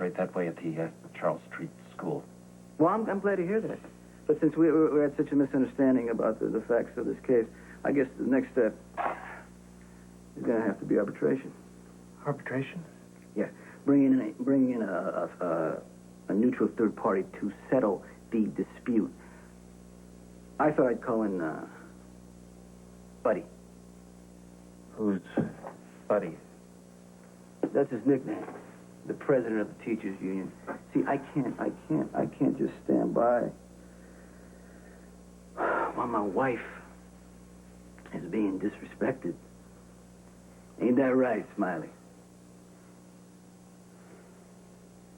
right that way at the Charles Street School. Well, I'm glad to hear that. But since we had such a misunderstanding about the facts of this case, I guess the next step is going to have to be arbitration. Arbitration? Yeah, bringing in a neutral third party to settle the dispute. I thought I'd call in Buddy. Who's Buddy? That's his nickname. The president of the teachers union. See, I can't just stand by while my wife is being disrespected. Ain't that right, Smiley?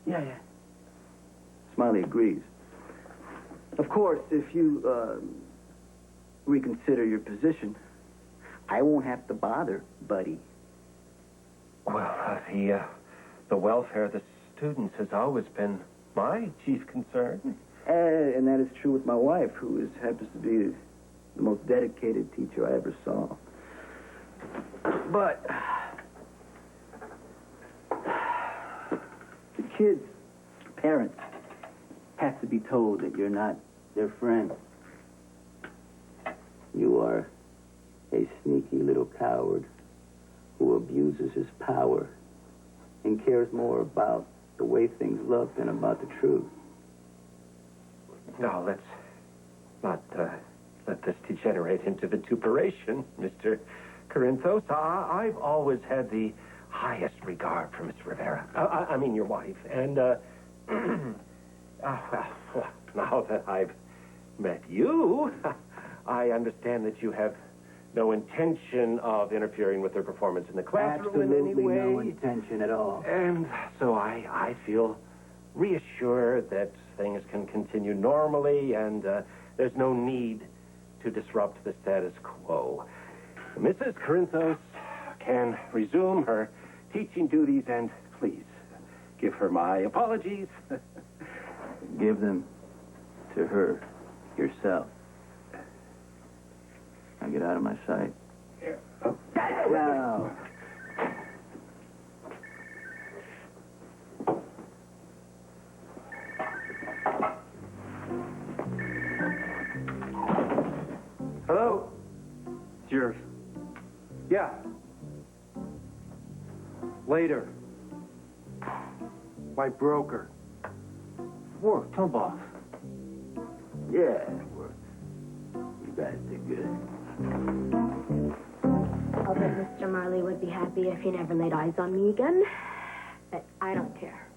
Yeah. Smiley agrees. Of course, if you reconsider your position, I won't have to bother Buddy. Well, the welfare of the students has always been my chief concern. And that is true with my wife, who happens to be the most dedicated teacher I ever saw. But the kids' parents have to be told that you're not their friend. You are a sneaky little coward who abuses his power and cares more about the way things look than about the truth. No, let's not let this degenerate into vituperation, Mr. Corinthos. I've always had the highest regard for Miss Rivera. I mean, your wife. And, well, now that I've met you, I understand that you have no intention of interfering with their performance in the classroom in any way. Absolutely no intention at all. And so I feel reassured that things can continue normally and there's no need to disrupt the status quo. Mrs. Corinthos can resume her teaching duties, and please give her my apologies. Give them to her yourself. Now get out of my sight. Yeah. Oh. Now. Hello? It's yours. Yeah. Later. My broker. Work, tell boss. Yeah, work. You guys did good. I'll bet Mr. Marley would be happy if he never laid eyes on me again. But I don't care.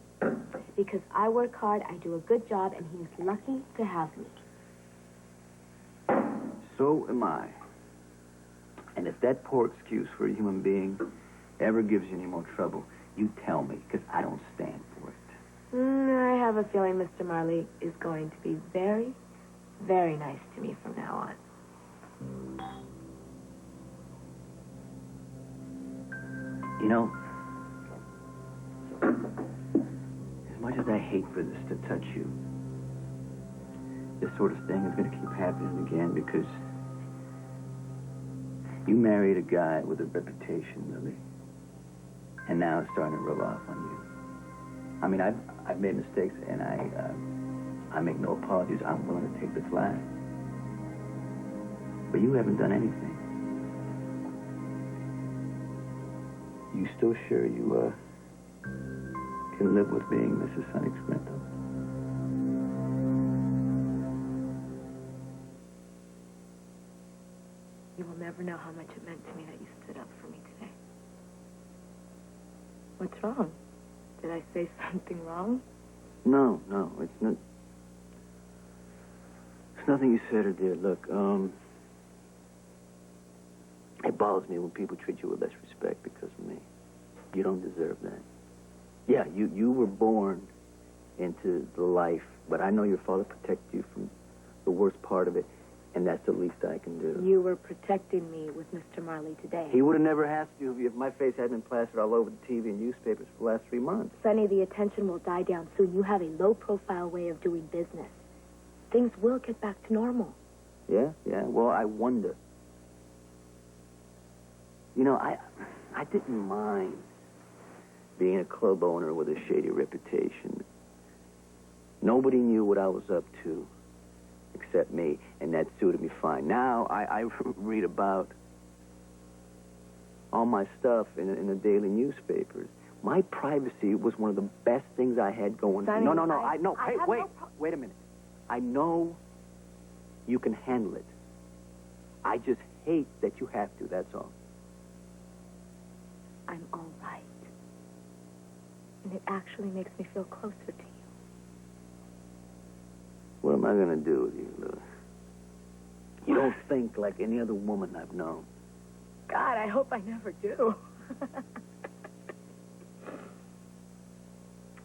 Because I work hard, I do a good job, and he's lucky to have me. So am I. And if that poor excuse for a human being ever gives you any more trouble, you tell me, because I don't stand for it. I have a feeling Mr. Marley is going to be very, very nice to me from now on. You know, as much as I hate for this to touch you, this sort of thing is going to keep happening again because you married a guy with a reputation, Lily, and now it's starting to rub off on you. I mean, I've made mistakes, and I make no apologies. I'm willing to take the flag. But you haven't done anything. You still sure you can live with being Mrs. Sonny Brenda? You will never know how much it meant to me that you stood up for me today. What's wrong? Did I say something wrong? No, it's not. It's nothing you said or did. Look, it bothers me when people treat you with less respect because of me. You don't deserve that. Yeah, you were born into the life, but I know your father protected you from the worst part of it, and that's the least I can do. You were protecting me with Mr. Marley today. He would have never asked you if my face hadn't been plastered all over the TV and newspapers for the last 3 months. Sonny, the attention will die down soon. You have a low-profile way of doing business. Things will get back to normal. Yeah, well, I wonder. You know, I didn't mind being a club owner with a shady reputation. Nobody knew what I was up to except me, and that suited me fine. Now I read about all my stuff in the daily newspapers. My privacy was one of the best things I had going. Sonny, No. Hey, have wait. no Wait a minute. I know you can handle it. I just hate that you have to, that's all. I'm all right. And it actually makes me feel closer to you. What am I going to do with you, Louis? You don't think like any other woman I've known. God, I hope I never do.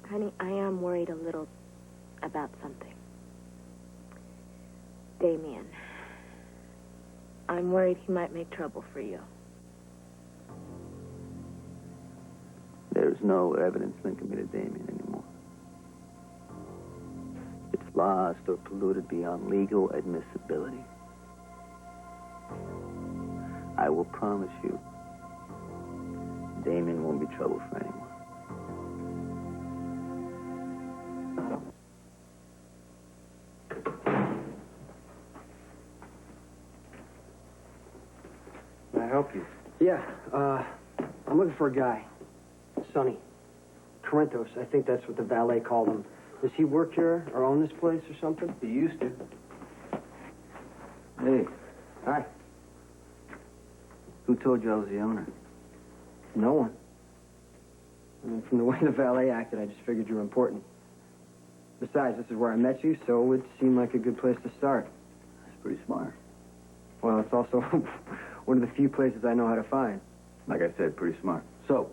Honey, I am worried a little about something. Damien. I'm worried he might make trouble for you. There's no evidence linking me to Damien anymore. It's lost or polluted beyond legal admissibility. I will promise you, Damien won't be trouble for anyone. Can I help you? Yeah, I'm looking for a guy. Sonny. Corinthos, I think that's what the valet called him. Does he work here or own this place or something? He used to. Hey, Hi. who told you I was the owner? No one. I mean, from the way the valet acted, I just figured you were important. Besides, this is where I met you, so it seemed like a good place to start. That's pretty smart. Well, it's also one of the few places I know how to find. Like I said, pretty smart. So,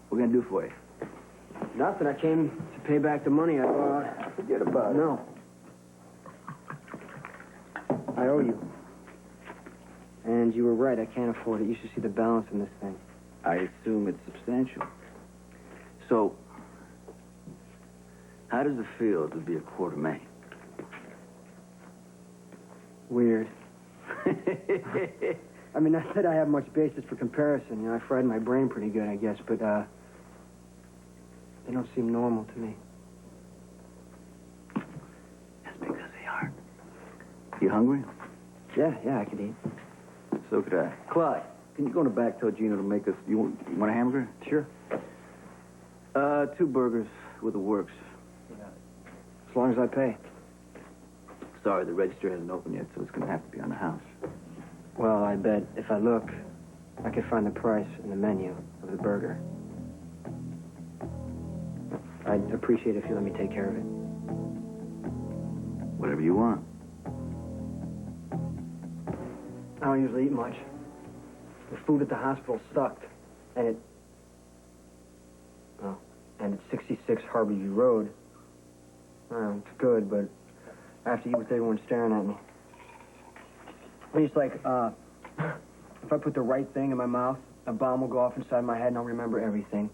what are we going to do for you? Nothing. I came to pay back the money I borrowed. Forget about it. No. I owe you. And you were right. I can't afford it. You should see the balance in this thing. I assume it's substantial. So, how does it feel to be a quartermain? Weird. I mean, not that I have much basis for comparison. You know, I fried my brain pretty good, I guess, but, they don't seem normal to me. That's because they are. You hungry? Yeah, I could eat. So could I. Clyde, can you go in the back, tell Gino to make us... You want a hamburger? Sure. 2 burgers with the works. As long as I pay. Sorry, the register hasn't opened yet, so it's going to have to be on the house. Well, I bet if I look, I could find the price in the menu of the burger. I'd appreciate it if you let me take care of it. Whatever you want. I don't usually eat much. The food at the hospital sucked. And it's 66 Harborview Road. It's good, but I have to eat with everyone staring at me. I mean, it's like, if I put the right thing in my mouth, a bomb will go off inside my head and I'll remember everything.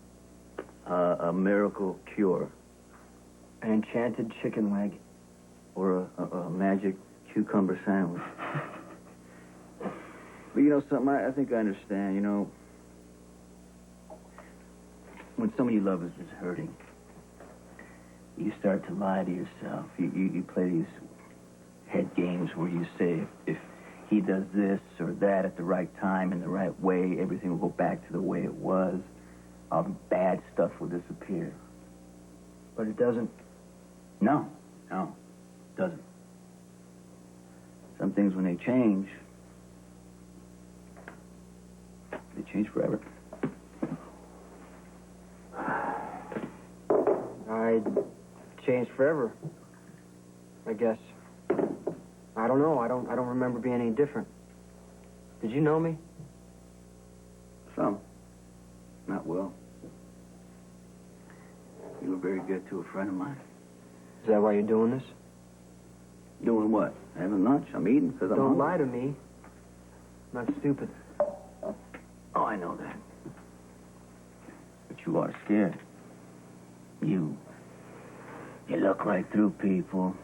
A miracle cure. An enchanted chicken leg. Or a magic cucumber sandwich. But you know something, I think I understand, you know. When somebody you love is hurting, you start to lie to yourself. You play these head games where you say, if he does this or that at the right time in the right way, everything will go back to the way it was. All the bad stuff will disappear. But it doesn't. No, it doesn't. Some things, when they change forever. I changed forever, I guess. I don't know. I don't remember being any different. Did you know me? Some. Not well. You were very good to a friend of mine. Is that why you're doing this? Doing what? Having lunch? I'm eating because I'm Don't hungry. lie to me. I'm not stupid. Oh, I know that. But you are scared. You look right through people.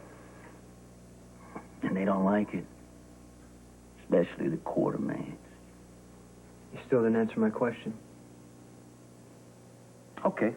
And they don't like it. Especially the quartermains. You still didn't answer my question. Okay.